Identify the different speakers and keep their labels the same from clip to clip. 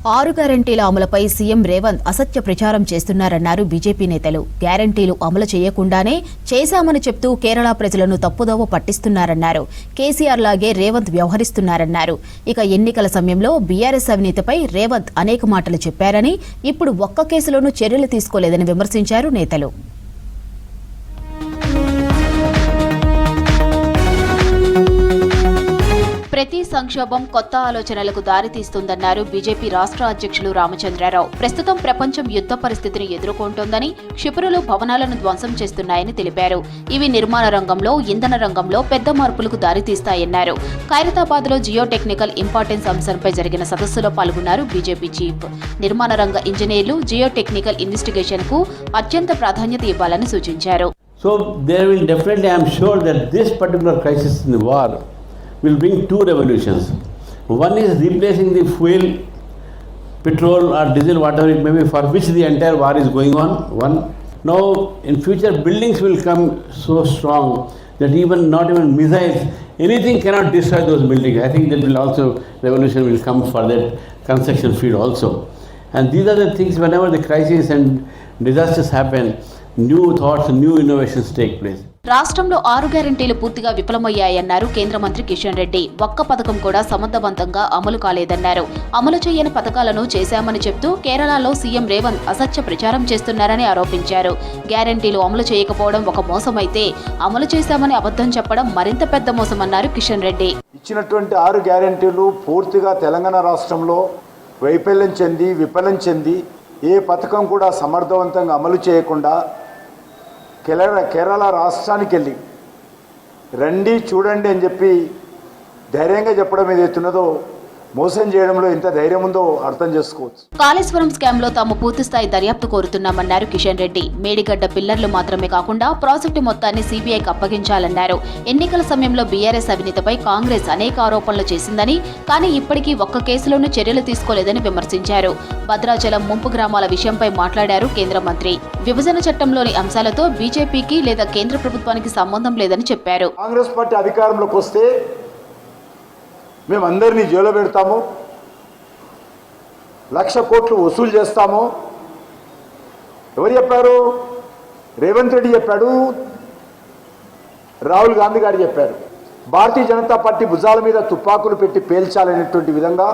Speaker 1: 6 గ్యారెంటీల అమలుపై సీఎం రేవంత్ అసత్య ప్రచారం చేస్తున్నారన్నారు బీజేపీ నేతలు. గ్యారెంటీలు అమలు చేయకుండానే చేశామని చెప్తూ కేరళ ప్రజలను తప్పుదోవ పట్టిస్తున్నారన్నారు. కేసీఆర్ లాగే రేవంత్ వ్యవహరిస్తున్నారన్నారు. ఇక ఎన్నికల సమయంలో బీఆర్ఎస్ అవినీతిపై రేవంత్ అనేక మాటలు చెప్పారని, ఇప్పుడు ఒక్క కేసులోనూ చర్యలు తీసుకోలేదని విమర్శించారు నేతలు. ప్రతి సంక్షోభం కొత్త ఆలోచనలకు దారితీస్తుందన్నారు బీజేపీ రాష్ట్ర అధ్యక్షులు రామచంద్రరావు. ప్రస్తుతం ప్రపంచం యుద్ధ పరిస్థితిని ఎదుర్కొంటోందని, క్షిపణులు భవనాలను ధ్వంసం చేస్తున్నాయని తెలిపారు. ఇవి నిర్మాణ రంగంలో, ఇంధన రంగంలో పెద్ద మార్పులకు దారితీస్తాయన్నారు. ఖైరతాబాద్లో జియో టెక్నికల్ ఇంపార్టెన్స్ అంశంపై జరిగిన సదస్సులో పాల్గొన్నారు బీజేపీ చీఫ్. నిర్మాణ రంగ ఇంజనీర్లు జియో టెక్నికల్ ఇన్వెస్టిగేషన్ కు అత్యంత ప్రాధాన్యత ఇవ్వాలని సూచించారు.
Speaker 2: So there will definitely, I am sure that this particular crisis in the war will bring two revolutions. One is replacing the fuel, petrol or diesel, whatever it may be, for which the entire war is going on. One. Now in future buildings will come so strong that not even missiles, anything cannot destroy those buildings. I think that will also, revolution will come for that construction field also. And these are the things, whenever the crisis and disasters happen, new thoughts, new innovations take place.
Speaker 1: రాష్ట్రంలో 6 గ్యారెంటీలు పూర్తిగా విఫలమయ్యాయన్నారు కేంద్ర మంత్రి కిషన్ రెడ్డి. ఒక్క పథకం కూడా సమర్థవంతంగా అమలు కాలేదన్నారు. అమలు చేయని పథకాలను చేశామని చెప్తూ కేరళలో సీఎం రేవంత్ అసత్య ప్రచారం చేస్తున్నారని ఆరోపించారు. గ్యారెంటీలు అమలు చేయకపోవడం ఒక మోసమైతే, అమలు చేశామని అబద్ధం చెప్పడం మరింత పెద్ద మోసమన్నారు కిషన్ రెడ్డి.
Speaker 3: ఇచ్చినటువంటి 6 గ్యారెంటీలు పూర్తిగా తెలంగాణ రాష్ట్రంలో విఫలం చెంది ఏ పథకం కూడా సమర్థవంతంగా అమలు చేయకుండా కేరళ రాష్ట్రానికి వెళ్ళి రండి చూడండి అని చెప్పి ధైర్యంగా చెప్పడం ఏదైతున్నదో, మోసం చేయడంలో ఎంత ధైర్యం ఉందో అర్థం చేసుకోవచ్చు.
Speaker 1: కాళేశ్వరం స్కామ్ లో తాము పూర్తిస్థాయి దర్యాప్తు కోరుతున్నామన్నారు కిషన్ రెడ్డి. మేడిగడ్డ పిల్లర్లు మాత్రమే కాకుండా ప్రాజెక్టు మొత్తాన్ని సీబీఐకి అప్పగించాలన్నారు. ఎన్నికల సమయంలో బీఆర్ఎస్ అవినీతిపై కాంగ్రెస్ అనేక ఆరోపణలు చేసిందని, కానీ ఇప్పటికీ ఒక్క కేసులోనూ చర్యలు తీసుకోలేదని విమర్శించారు. భద్రాచలం ముంపు గ్రామాల విషయంపై మాట్లాడారు కేంద్ర మంత్రి. విభజన చట్టంలోని అంశాలతో బీజేపీకి లేదా కేంద్ర ప్రభుత్వానికి సంబంధం లేదని చెప్పారు.
Speaker 3: కాంగ్రెస్ పార్టీ అధికారంలోకి వస్తే మేమందరినీ జైల్లో పెడతాము, 1,00,000 కోట్లు వసూలు చేస్తాము. ఎవరు చెప్పారు? రేవంత్ రెడ్డి చెప్పాడు, రాహుల్ గాంధీ గారు చెప్పారు. భారతీయ జనతా పార్టీ భుజాల మీద తుపాకులు పెట్టి పేల్చాలనేటువంటి విధంగా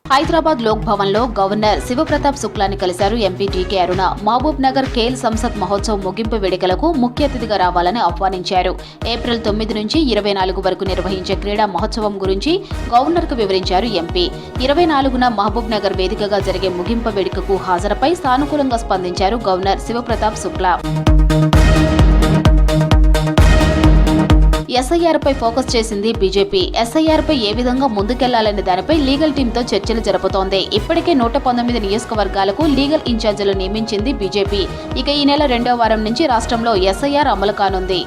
Speaker 1: హైదరాబాద్ లోక్ భవన్ లో గవర్నర్ శివప్రతాప్ శుక్లాని కలిశారు ఎంపీ డీకే అరుణ. మహబూబ్ నగర్ ఖేల్ సంసద్ మహోత్సవ్ ముగింపు వేడుకలకు ముఖ్య అతిథిగా రావాలని ఆహ్వానించారు. ఏప్రిల్ 9 నుంచి 24 వరకు నిర్వహించే క్రీడా మహోత్సవం గురించి గవర్నర్ కు వివరించారు ఎంపీ. 24న మహబూబ్ నగర్ వేదికగా జరిగే ముగింపు వేడుకకు హాజరుపై సానుకూలంగా స్పందించారు గవర్నర్ శివప్రతాప్ శుక్లా. ఎస్ఐఆర్ పై ఫోకస్ చేసింది బీజేపీ. ఎస్ఐఆర్ పై ఏ విధంగా ముందుకెళ్లాలనే దానిపై లీగల్ టీంతో చర్చలు జరుపుతోంది. ఇప్పటికే 119 నియోజకవర్గాలకు లీగల్ ఇన్ఛార్జీలు నియమించింది బీజేపీ. ఇక ఈ నెల 2వ వారం నుంచి రాష్ట్రంలో ఎస్ఐఆర్ అమలు కానుంది.